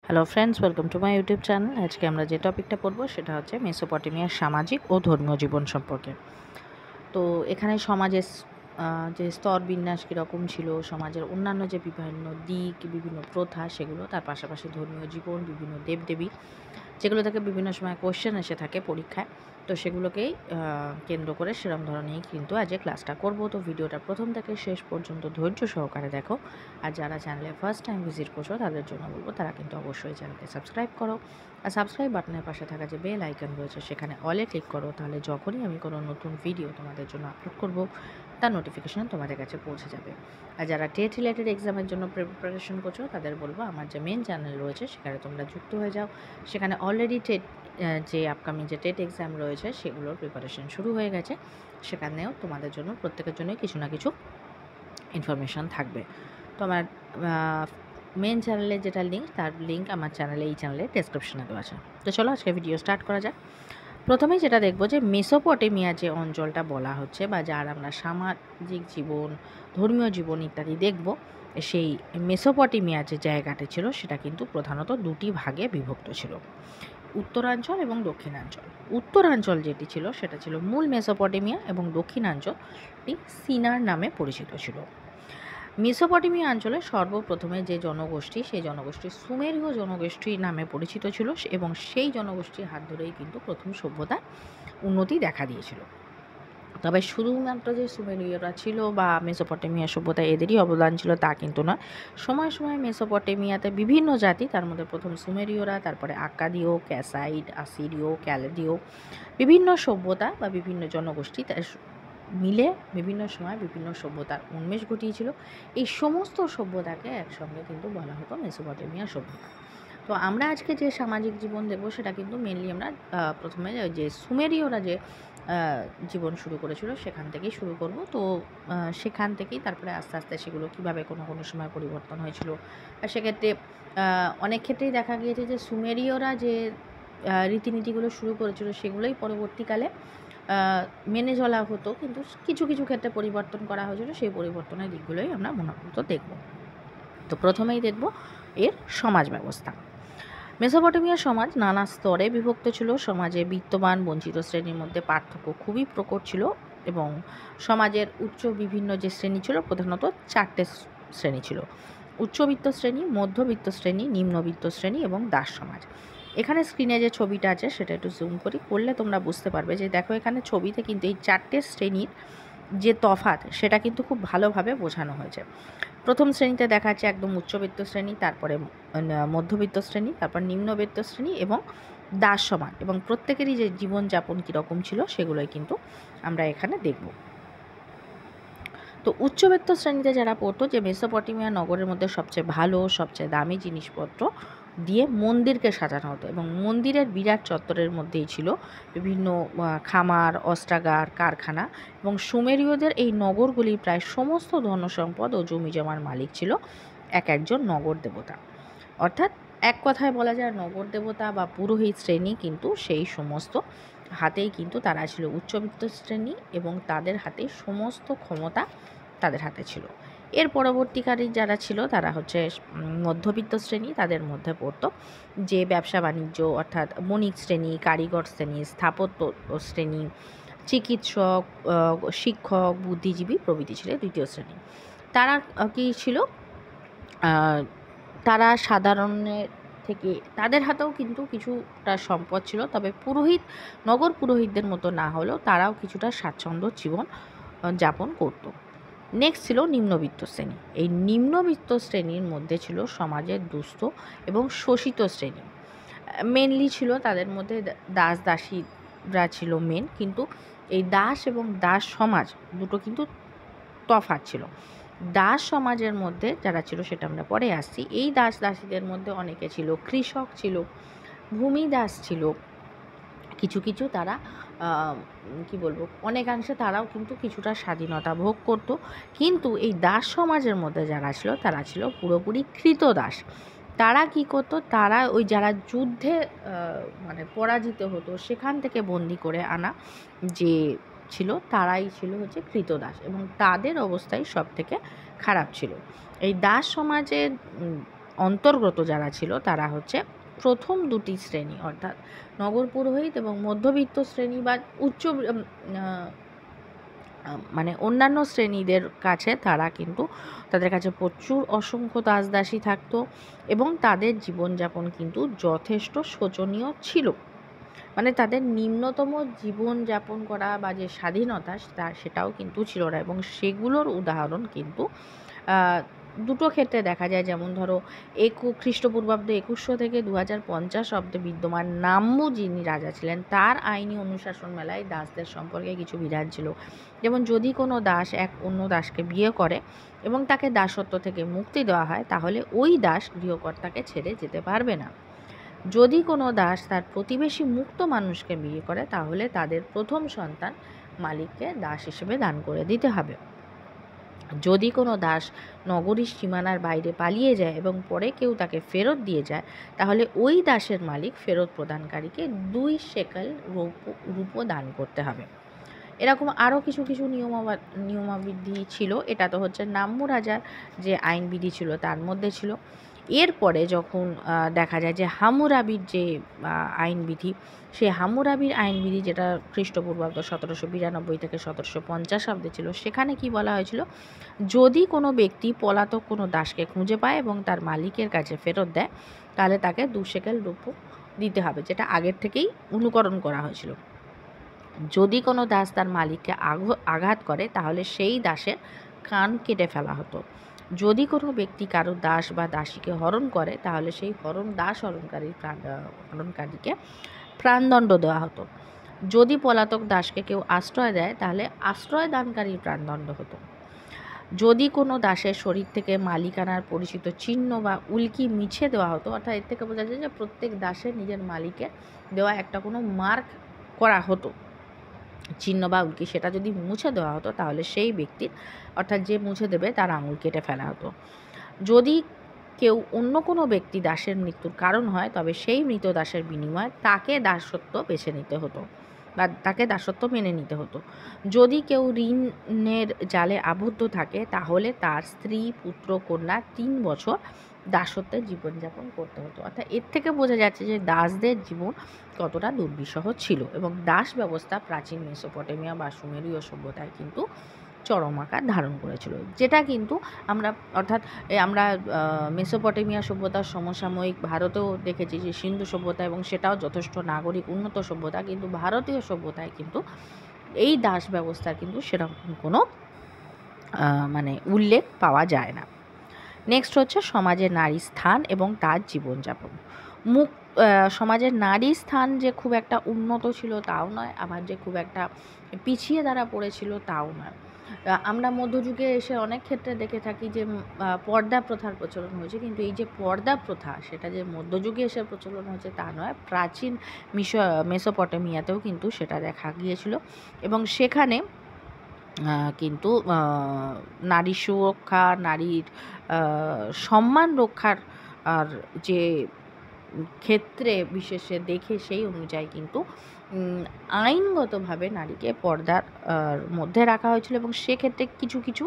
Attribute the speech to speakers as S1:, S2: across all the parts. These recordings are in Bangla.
S1: Hello friends, welcome to my YouTube channel. আজকে আমরা যে টপিকটা পড়বো সেটা হচ্ছে মেসোপটেমিয়ার সামাজিক ও ধর্মীয় জীবন সম্পর্কে। তো এখানে সমাজের যে স্তর বিন্যাস কীরকম ছিল, সমাজের অন্যান্য যে বিভিন্ন দিক, বিভিন্ন প্রথা, সেগুলো, তার পাশাপাশি ধর্মীয় জীবন, বিভিন্ন দেবদেবী, যেগুলো থেকে বিভিন্ন সময় কোয়েশ্চেন এসে থাকে পরীক্ষায়, তো সেগুলোকেই কেন্দ্র করে সেরকম ধরনেরই কিন্তু আজকে ক্লাসটা করব। তো ভিডিওটা প্রথম থেকে শেষ পর্যন্ত ধৈর্য সহকারে দেখো। আর যারা চ্যানেলে ফার্স্ট টাইম ভিজিট করছো তাদের জন্য বলবো তারা কিন্তু অবশ্যই চ্যানেলকে সাবস্ক্রাইব করো, আর সাবস্ক্রাইব বাটনের পাশে থাকা যে বেল আইকন রয়েছে সেখানে অলে ক্লিক করো। তাহলে যখনই আমি কোনো নতুন ভিডিও তোমাদের জন্য আপলোড করব তার নোটিফিকেশান তোমাদের কাছে পৌঁছে যাবে। আর যারা টেট রিলেটেড এক্সামের জন্য প্রিপারেশন করছো তাদের বলবো আমার যে মেন চ্যানেল রয়েছে সেখানে তোমরা যুক্ত হয়ে যাও। সেখানে অলরেডি টেট যে আপকামিং যে টেট এক্সাম রয়েছে সেগুলোর প্রিপারেশন শুরু হয়ে গেছে। সেখানেও তোমাদের জন্য প্রত্যেকের জন্যই কিছু না কিছু ইনফরমেশান থাকবে। তো আমার মেন চ্যানেলের যেটা লিঙ্ক, তার লিঙ্ক আমার চ্যানেলে, এই চ্যানেলের ডেসক্রিপশনে দেওয়া আছে। তো চলো আজকে ভিডিও স্টার্ট করা যাক। প্রথমেই যেটা দেখবো যে মেসোপটেমিয়া যে অঞ্চলটা বলা হচ্ছে, বা যার আমরা সামাজিক জীবন, ধর্মীয় জীবন ইত্যাদি দেখব, সেই মেসোপটেমিয়া যে জায়গাটা ছিল সেটা কিন্তু প্রধানত দুটি ভাগে বিভক্ত ছিল, উত্তরাঞ্চল এবং দক্ষিণাঞ্চল। উত্তরাঞ্চল যেটি ছিল সেটা ছিল মূল মেসোপটেমিয়া, এবং দক্ষিণাঞ্চলটি সিনার নামে পরিচিত ছিল। মেসোপটেমিয়া অঞ্চলে সর্বপ্রথমে যে জনগোষ্ঠী, সেই জনগোষ্ঠী সুমেরীয় জনগোষ্ঠী নামে পরিচিত ছিল, এবং সেই জনগোষ্ঠীর হাত ধরেই কিন্তু প্রথম সভ্যতার উন্নতি দেখা দিয়েছিল। তবে শুধুমাত্র যে সুমেরীয়রা ছিল বা মেসোপটেমিয়া সভ্যতায় এদেরই অবদান ছিল তা কিন্তু নয়। সময় সময় মেসোপটেমিয়াতে বিভিন্ন জাতি, তার মধ্যে প্রথম সুমেরীয়রা, তারপরে আক্কাদীয়, ক্যাসাইড, আসিরীয়, ক্যালেডীয়, বিভিন্ন সভ্যতা বা বিভিন্ন জনগোষ্ঠী মিলে বিভিন্ন সময় বিভিন্ন সভ্যতার উন্মেষ ঘটিয়েছিল। এই সমস্ত সভ্যতাকে একসঙ্গে কিন্তু বলা হতো মেসোপটেমিয়া সভ্যতা। তো আমরা আজকে যে সামাজিক জীবন দেখব সেটা কিন্তু মেনলি আমরা প্রথমে যে সুমেরীয়রা যে জীবন শুরু করেছিল সেখান থেকেই শুরু করব। তো সেখান থেকেই তারপরে আস্তে আস্তে সেগুলো কীভাবে কোনো কোনো সময় পরিবর্তন হয়েছিল। আর সেক্ষেত্রে অনেক ক্ষেত্রেই দেখা গিয়েছে যে সুমেরীয়রা যে রীতিনীতিগুলো শুরু করেছিল সেগুলোই পরবর্তীকালে মেনে চলা হতো, কিন্তু কিছু কিছু ক্ষেত্রে পরিবর্তন করা হয়েছিল। সেই পরিবর্তনের দিকগুলোই আমরা মূলত দেখব। তো প্রথমেই দেখব এর সমাজ ব্যবস্থা। মেসোপটেমিয়ার সমাজ নানা স্তরে বিভক্ত ছিল। সমাজে বিত্তবান বঞ্চিত শ্রেণীর মধ্যে পার্থক্য খুবই প্রকট ছিল, এবং সমাজের বিভিন্ন যে শ্রেণী ছিল, প্রধানত 4টে শ্রেণী ছিল: উচ্চবিত্ত শ্রেণী, মধ্যবিত্ত শ্রেণী, নিম্নবিত্ত শ্রেণী এবং দাস সমাজ। এখানে স্ক্রিনে যে ছবিটা আছে সেটা একটু জুম করলে তোমরা বুঝতে পারবে যে দেখো এখানে ছবিতে কিন্তু এই 4টে শ্রেণীর যে তফাৎ সেটা কিন্তু খুব ভালোভাবে বোঝানো হয়েছে। প্রথম শ্রেণীতে দেখা যাচ্ছে একদম উচ্চবিত্ত শ্রেণী, তারপরে মধ্যবিত্ত শ্রেণী, তারপর নিম্নবিত্ত শ্রেণী এবং দাস সমাজ, এবং প্রত্যেকেরই যে জীবনযাপন কীরকম ছিল সেগুলোই কিন্তু আমরা এখানে দেখব। তো উচ্চবিত্ত শ্রেণীতে যারা পড়তো, যে মেসোপটেমিয়া নগরের মধ্যে সবচেয়ে ভালো, সবচেয়ে দামি জিনিসপত্র দিয়ে মন্দিরকে সাজানো হতো, এবং মন্দিরের বিরাট চত্বরের মধ্যেই ছিল বিভিন্ন খামার, অস্ত্রাগার, কারখানা, এবং সুমেরীয়দের এই নগরগুলির প্রায় সমস্ত ধনসম্পদ ও জমিজমার মালিক ছিল একজন নগর দেবতা। অর্থাৎ এক কথায় বলা যায় নগর দেবতা বা পুরোহিত শ্রেণী কিন্তু সেই সমস্ত হাতেই কিন্তু তারা ছিল উচ্চবিত্ত শ্রেণী, এবং তাদের হাতে সমস্ত ক্ষমতা তাদের হাতে ছিল। এর পরবর্তীকারী যারা ছিল তারা হচ্ছে মধ্যবিত্ত শ্রেণী। তাদের মধ্যে পড়তো যে ব্যবসা বাণিজ্য, অর্থাৎ বণিক শ্রেণী, কারিগর শ্রেণী, স্থাপত্য শ্রেণী, চিকিৎসক, শিক্ষক, বুদ্ধিজীবী প্রভৃতি ছিল দ্বিতীয় শ্রেণী। তারা কি ছিল, তারা সাধারণের থেকে, তাদের হাতেও কিন্তু কিছুটা সম্পদ ছিল, তবে নগর পুরোহিতদের মতো না হলেও তারাও কিছুটা স্বাচ্ছন্দ্য জীবন যাপন করত। নেক্সট ছিল নিম্নবিত্ত শ্রেণী। এই নিম্নবিত্ত শ্রেণীর মধ্যে ছিল সমাজের দুস্থ এবং শোষিত শ্রেণী। মেনলি ছিল তাদের মধ্যে দাস দাসীরা ছিল মেন, কিন্তু এই দাস এবং দাস সমাজ দুটো কিন্তু তফাৎ ছিল। দাস সমাজের মধ্যে যারা ছিল সেটা আমরা পরে আসছি। এই দাস দাসীদের মধ্যে অনেকে ছিল কৃষক, ছিল ভূমিদাস, ছিল কিছু কিছু তারা কি বলবো, অনেকাংশে তারাও কিন্তু কিছুটা স্বাধীনতা ভোগ করত। কিন্তু এই দাস সমাজের মধ্যে যারা ছিল তারা ছিল পুরোপুরি কৃতদাস। তারা কি করতো, তারা ওই যারা যুদ্ধে পরাজিত হতো সেখান থেকে বন্দি করে আনা যে ছিল তারাই ছিল হচ্ছে কৃতদাস, এবং তাদের অবস্থাই সব থেকে খারাপ ছিল। এই দাস সমাজের অন্তর্গত যারা ছিল তারা হচ্ছে প্রথম দুটি শ্রেণী, অর্থাৎ নগর পুরোহিত এবং মধ্যবিত্ত শ্রেণী বা উচ্চ মানে অন্যান্য শ্রেণীদের কাছে তারা কিন্তু তাদের কাছে প্রচুর অসংখ্য দাসদাসী থাকতো এবং তাদের জীবনযাপন কিন্তু যথেষ্ট শোচনীয় ছিল। মানে তাদের নিম্নতম জীবনযাপন করা বা যে স্বাধীনতা সেটাও কিন্তু ছিল না, এবং সেগুলোর উদাহরণ কিন্তু দুটো ক্ষেত্রে দেখা যায়। যেমন ধরো খ্রিস্টপূর্বাব্দে 2100 থেকে 2050 অব্দে বিদ্যমান নাম্মু যিনি রাজা ছিলেন, তার আইনি অনুশাসন মেলায় দাসদের সম্পর্কে কিছু বিধান ছিল। যেমন যদি কোনো দাস এক অন্য দাসকে বিয়ে করে এবং তাকে দাসত্ব থেকে মুক্তি দেওয়া হয়, তাহলে ওই দাস গৃহকর্তাকে ছেড়ে যেতে পারবে না। যদি কোনো দাস তার প্রতিবেশী মুক্ত মানুষকে বিয়ে করে, তাহলে তাদের প্রথম সন্তান মালিককে দাস হিসেবে দান করে দিতে হবে। যদি কোনো দাস নগরীর সীমানার বাইরে পালিয়ে যায় এবং পরে কেউ তাকে ফেরত দিয়ে যায়, তাহলে ওই দাসের মালিক ফেরত প্রদানকারীকে 2 শেকেল রূপো দান করতে হবে। এরকম আরও কিছু কিছু নিয়মাবিধি ছিল। এটা তো হচ্ছে নাম্মু রাজার যে আইনবিধি ছিল তার মধ্যে ছিল। এরপরে যখন দেখা যায় যে হামুরাবির যে আইনবিধি, সেই হামুরাবির আইনবিধি যেটা খ্রিস্টপূর্বাব্দ 1792 থেকে 1750 অব্দে ছিল, সেখানে কি বলা হয়েছিল, যদি কোনো ব্যক্তি পলাতক কোনো দাসকে খুঁজে পায় এবং তার মালিকের কাছে ফেরত দেয়, তাহলে তাকে 2 শেকেল রূপো দিতে হবে, যেটা আগের থেকেই অনুকরণ করা হয়েছিল। যদি কোনো দাস তার মালিককে আঘাত করে, তাহলে সেই দাসের কান কেটে ফেলা হতো। যদি কোনো ব্যক্তি কারো দাস বা দাসীকে হরণ করে, তাহলে সেই হরণকারীকে প্রাণদণ্ড দেওয়া হতো। যদি পলাতক দাসকে কেউ আশ্রয় দেয়, তাহলে আশ্রয় দানকারীর প্রাণদণ্ড হতো। যদি কোনো দাসের শরীর থেকে মালিকানার পরিচিত চিহ্ন বা উল্কি মিছে দেওয়া হতো, অর্থাৎ এর থেকে বোঝা যায় যে প্রত্যেক দাসের নিজের মালিকের দেওয়া একটা কোনো মার্ক করা হতো, চিহ্ন বা উল্কি, সেটা যদি মুছে দেওয়া হতো, তাহলে সেই ব্যক্তির, অর্থাৎ যে মুছে দেবে তার আঙুল কেটে ফেলা হতো। যদি কেউ অন্য কোনো ব্যক্তি দাসের মৃত্যুর কারণ হয়, তবে সেই মৃত দাসের বিনিময়ে তাকে দাসত্ব বেছে নিতে হতো বা তাকে দাসত্ব মেনে নিতে হতো। যদি কেউ ঋণের জালে আবদ্ধ থাকে, তাহলে তার স্ত্রী, পুত্র, কন্যা 3 বছর দাসত্বের জীবনযাপন করতে হতো। অর্থাৎ এর থেকে বোঝা যাচ্ছে যে দাসদের জীবন কতটা দুর্বিষহ ছিল, এবং দাস ব্যবস্থা প্রাচীন মেসোপটেমিয়া বা সুমেরীয় সভ্যতায় কিন্তু চরম আকার ধারণ করেছিল, যেটা কিন্তু আমরা মেসোপটেমিয়া সভ্যতার সমসাময়িক ভারতেও দেখেছি যে সিন্ধু সভ্যতা, এবং সেটাও যথেষ্ট নাগরিক উন্নত সভ্যতা, কিন্তু ভারতীয় সভ্যতায় কিন্তু এই দাস ব্যবস্থার কিন্তু সেরকম কোনো মানে উল্লেখ পাওয়া যায় না। নেক্সট হচ্ছে সমাজে নারীর স্থান এবং তার জীবনযাপন। সমাজের নারীর স্থান যে খুব একটা উন্নত ছিল তাও নয়, আবার যে খুব একটা পিছিয়ে দ্বারা পড়েছিল তাও নয়। আমরা মধ্যযুগে এসে অনেক ক্ষেত্রে দেখে থাকি যে পর্দা প্রথার প্রচলন হয়েছে, কিন্তু এই যে পর্দা প্রথা সেটা যে মধ্যযুগে এসে প্রচলন হয়েছে তা নয়, প্রাচীন মেসোপটেমিয়াতেও কিন্তু সেটা দেখা গিয়েছিল, এবং সেখানে কিন্তু নারী সুরক্ষা, নারীর সম্মান রক্ষার আর যে ক্ষেত্রে বিশেষে দেখে সেই অনুযায়ী কিন্তু আইনগতভাবে নারীকে পর্দার মধ্যে রাখা হয়েছিল, এবং সেক্ষেত্রে কিছু কিছু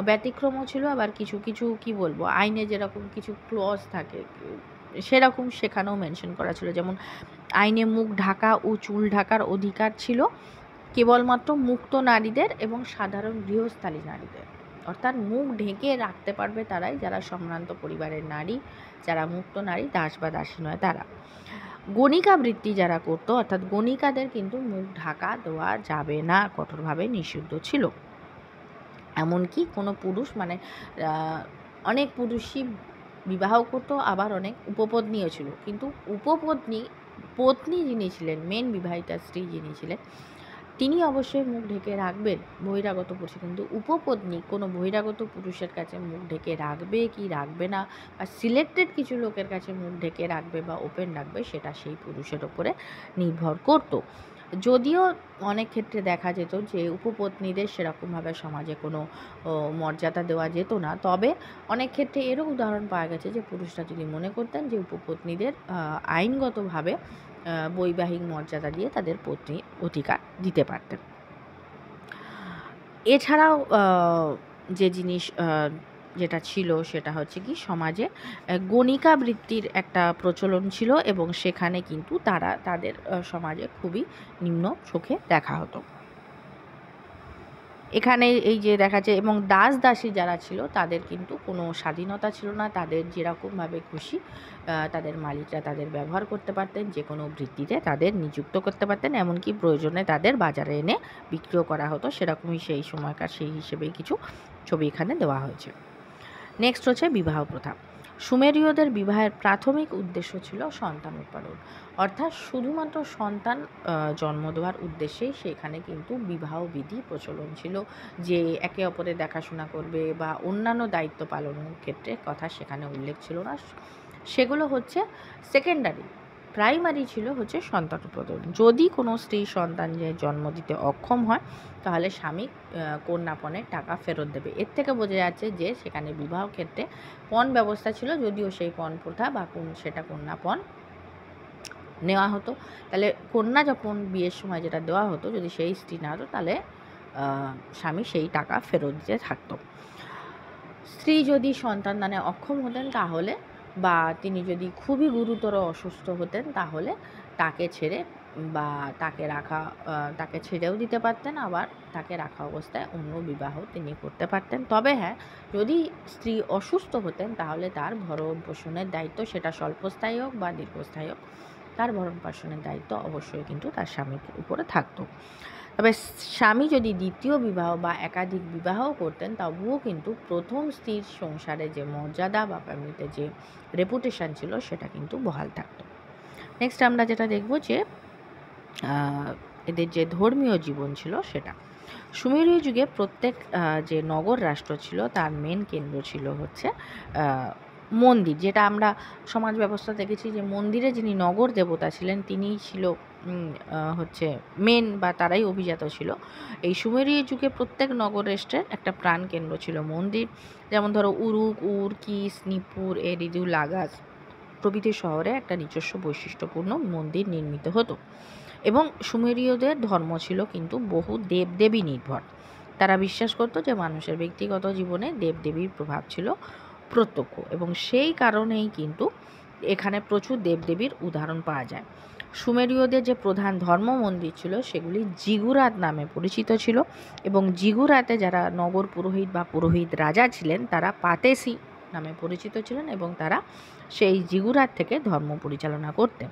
S1: ব্যতিক্রমও ছিল, আবার কিছু কিছু কি বলবো, আইনে যেরকম কিছু ক্লজ থাকে সেরকম সেখানেও মেনশন করা ছিল। যেমন আইনে মুখ ঢাকা ও চুল ঢাকার অধিকার ছিল কেবলমাত্র মুক্ত নারীদের এবং সাধারণ গৃহস্থালী নারীদের, অর্থাৎ মুখ ঢেকে রাখতে পারবে তারাই যারা সম্ভ্রান্ত পরিবারের নারী, যারা মুক্ত নারী, দাস বা দাসী নয় তারা। গণিকা বৃত্তি যারা করতো, অর্থাৎ গণিকাদের কিন্তু মুখ ঢাকা দেওয়া যাবে না, কঠোরভাবে নিষিদ্ধ ছিল। এমনকি কোনো পুরুষ, মানে অনেক পুরুষই বিবাহ করতো, আবার অনেক উপপত্নীও ছিল, কিন্তু পত্নী যিনি ছিলেন, মেন বিবাহিতা স্ত্রী যিনি ছিলেন, তিনি অবশ্যই মুখ ঢেকে রাখবেন বহিরাগত পুরুষ, কিন্তু উপপত্নী কোনো বহিরাগত পুরুষের কাছে মুখ ঢেকে রাখবে কি রাখবে না, বা সিলেক্টেড কিছু লোকের কাছে মুখ ঢেকে রাখবে বা ওপেন রাখবে, সেটা সেই পুরুষের ওপরে নির্ভর করত। যদিও অনেক ক্ষেত্রে দেখা যেত যে উপপত্নীদের সেরকমভাবে সমাজে কোনো মর্যাদা দেওয়া যেত না, তবে অনেক ক্ষেত্রে এরও উদাহরণ পাওয়া গেছে যে পুরুষরা যদি মনে করতেন যে উপপত্নীদের আইনগতভাবে বৈবাহিক মর্যাদা দিয়ে তাদের পত্নী অধিকার দিতে পারতেন। এছাড়াও যে জিনিস যেটা ছিল সেটা হচ্ছে কি সমাজে গণিকা বৃত্তির একটা প্রচলন ছিল এবং সেখানে কিন্তু তারা তাদের সমাজে খুবই নিম্ন চোখে দেখা হতো। এখানে এই যে দেখা যায় এবং দাস দাসী যারা ছিল তাদের কিন্তু কোনো স্বাধীনতা ছিল না, তাদের যেরকমভাবে খুশি তাদের মালিকরা তাদের ব্যবহার করতে পারতেন, যে কোনো বৃত্তিতে তাদের নিযুক্ত করতে পারতেন, এমনকি প্রয়োজনে তাদের বাজারে এনে বিক্রিও করা হতো। সেরকমই সেই সময়কার সেই হিসেবেই কিছু ছবি এখানে দেওয়া হয়েছে। নেক্সট হচ্ছে বিবাহ প্রথা। সুমেরীয়দের বিবাহের প্রাথমিক উদ্দেশ্য ছিল সন্তান উৎপাদন, অর্থাৎ শুধুমাত্র সন্তান জন্ম দেওয়ার উদ্দেশ্যেই সেখানে কিন্তু বিবাহ বিধি প্রচলন ছিল, যে একে অপরের দেখাশোনা করবে বা অন্যান্য দায়িত্ব পালনের ক্ষেত্রে কথা সেখানে উল্লেখ ছিল না। সেগুলো হচ্ছে সেকেন্ডারি। প্রাইমারি ছিল হচ্ছে সন্তান উৎপাদন। যদি কোনো স্ত্রী সন্তান জন্ম দিতে অক্ষম হয় তাহলে স্বামী কন্যাপণের টাকা ফেরত দেবে। এর থেকে বোঝা যাচ্ছে যে সেখানে বিবাহ ক্ষেত্রে পণ ব্যবস্থা ছিল, যদিও সেই পণ প্রথা বা সেটা কন্যাপণ নেওয়া হতো। তাহলে কন্যা যখন বিয়ের সময় যেটা দেওয়া হতো, যদি সেই স্ত্রী না হতো তাহলে স্বামী সেই টাকা ফেরত দিতে থাকতো। স্ত্রী যদি সন্তান দানে অক্ষম হতেন তাহলে বা তিনি যদি খুবই গুরুতর অসুস্থ হতেন তাহলে তাকে ছেড়ে বা তাকে ছেড়েও দিতে পারতেন, আবার তাকে রাখা অবস্থায় অন্য বিবাহ তিনি করতে পারতেন। তবে হ্যাঁ, যদি স্ত্রী অসুস্থ হতেন তাহলে তার ভরণ পোষণের দায়িত্ব, সেটা স্বল্পস্থায়ী হোক বা দীর্ঘস্থায়ী হোক, তার ভরণ পোষণের দায়িত্ব অবশ্যই কিন্তু তার স্বামীর উপরে থাকতো। তবে স্বামী যদি দ্বিতীয় বিবাহ বা একাধিক বিবাহ করতেন তবুও কিন্তু প্রথম স্ত্রীর সংসারে যে মর্যাদা বা ফ্যামিলিতে যে রেপুটেশন ছিল সেটা কিন্তু বহাল থাকতো। নেক্সট আমরা যেটা দেখব যে এদের যে ধর্মীয় জীবন ছিল সেটা। সুমেরীয় যুগে প্রত্যেক যে নগর রাষ্ট্র ছিল তার মেন কেন্দ্র ছিল হচ্ছে মন্দির, যেটা আমরা সমাজ ব্যবস্থা দেখেছি যে মন্দিরে যিনি নগর দেবতা ছিলেন তিনিই ছিল হচ্ছে মেন বা তারাই অভিজাত ছিল। এই সুমেরীয় যুগে প্রত্যেক নগর রাষ্ট্রের একটা প্রাণ কেন্দ্র ছিল মন্দির। যেমন ধরো উরুক, উর, কিস, নিপুর, এরিদু, লাগাস প্রভৃতি শহরে একটা নিজস্ব বৈশিষ্ট্যপূর্ণ মন্দির নির্মিত হতো। এবং সুমেরীয়দের ধর্ম ছিল কিন্তু বহু দেবদেবী নির্ভর। তারা বিশ্বাস করত যে মানুষের ব্যক্তিগত জীবনে দেবদেবীর প্রভাব ছিল প্রত্যক্ষ, এবং সেই কারণেই কিন্তু এখানে প্রচুর দেবদেবীর উদাহরণ পাওয়া যায়। সুমেরীয়দের যে প্রধান ধর্ম মন্দির ছিল সেগুলি জিগুরাত নামে পরিচিত ছিল, এবং জিগুরাতে যারা নগর পুরোহিত বা পুরোহিত রাজা ছিলেন তারা পাতেসি নামে পরিচিত ছিলেন, এবং তারা সেই জিগুরাত থেকে ধর্ম পরিচালনা করতেন।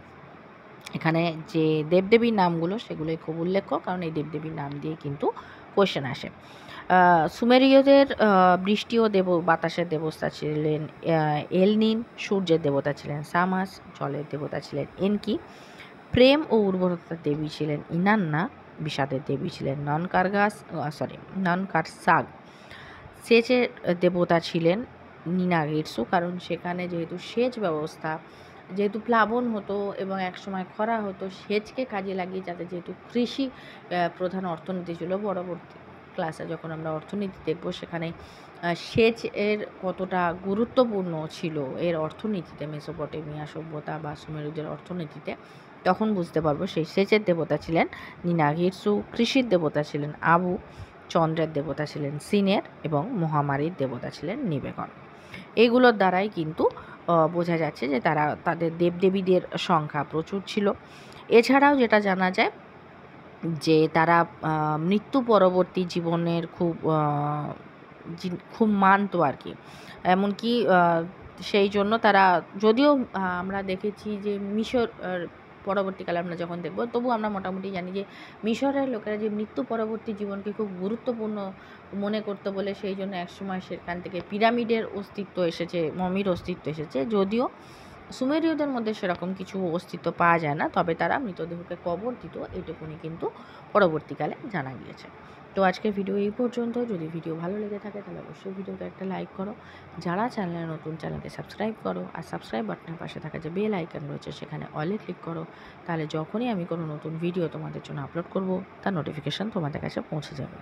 S1: এখানে যে দেবদেবীর নামগুলো সেগুলোই খুব উল্লেখ্য, কারণ এই দেবদেবীর নাম দিয়ে কিন্তু কোয়েশ্চেন আসে। সুমেরীয়দের বৃষ্টি ও বাতাসের দেবতা ছিলেন এলনিন, সূর্যের দেবতা ছিলেন সামাস, জলের দেবতা ছিলেন এনকি, প্রেম ও উর্বরতার দেবী ছিলেন ইনান্না, বিষাদের দেবী ছিলেন ননকারসাগ, সেচের দেবতা ছিলেন নিনাগিরসু, কারণ সেখানে যেহেতু সেচ ব্যবস্থা, যেহেতু প্লাবন হতো এবং একসময় খরা হতো, সেচকে কাজে লাগিয়ে যাতে যেহেতু কৃষি প্রধান অর্থনীতি ছিল, পরবর্তী ক্লাসে যখন আমরা অর্থনীতি দেখব সেখানে সেচ এর কতটা গুরুত্বপূর্ণ ছিল এর অর্থনীতিতে, মেসোপটেমিয়া সভ্যতা বা সুমেরুদের অর্থনীতিতে, তখন বুঝতে পারবো। সেই সেচের দেবতা ছিলেন নিনাগিরসু, কৃষির দেবতা ছিলেন আবু, চন্দ্রের দেবতা ছিলেন সিনের এবং মহামারীর দেবতা ছিলেন নিবেগন। এইগুলোর দ্বারাই কিন্তু বোঝা যাচ্ছে যে তারা তাদের দেবদেবীদের সংখ্যা প্রচুর ছিল। এছাড়াও যেটা জানা যায় যে তারা মৃত্যু পরবর্তী জীবনের খুব মানত আর কি। এমনকি সেই জন্য তারা, যদিও আমরা দেখেছি যে মিশর পরবর্তীকালে আমরা যখন দেখব, তবু আমরা মোটামুটি জানি যে মিশরের লোকেরা যে মৃত্যু পরবর্তী জীবনকে খুব গুরুত্বপূর্ণ মনে করতে বলে সেই জন্য একসময় সেখান থেকে পিরামিডের অস্তিত্ব এসেছে, মমির অস্তিত্ব এসেছে। যদিও সুমেরীয়দের মধ্যে সেরকম কিছু অস্তিত্ব পাওয়া যায় না, তবে তারা মৃতদেহকে কবর দিত, এটুকুনি কিন্তু পরবর্তীকালে জানা গিয়েছে। তো আজকের ভিডিও এই পর্যন্ত। যদি ভিডিও ভালো লেগে থাকে তাহলে অবশ্যই ভিডিওতে একটা লাইক করো, যারা চ্যানেলে নতুন চ্যানেলকে সাবস্ক্রাইব করো, আর সাবস্ক্রাইব বাটনের পাশে থাকা যে বেল আইকন রয়েছে সেখানে অলে ক্লিক করো, তাহলে যখনই আমি কোনো নতুন ভিডিও তোমাদের জন্য আপলোড করব তার নোটিফিকেশান তোমাদের কাছে পৌঁছে যাবে।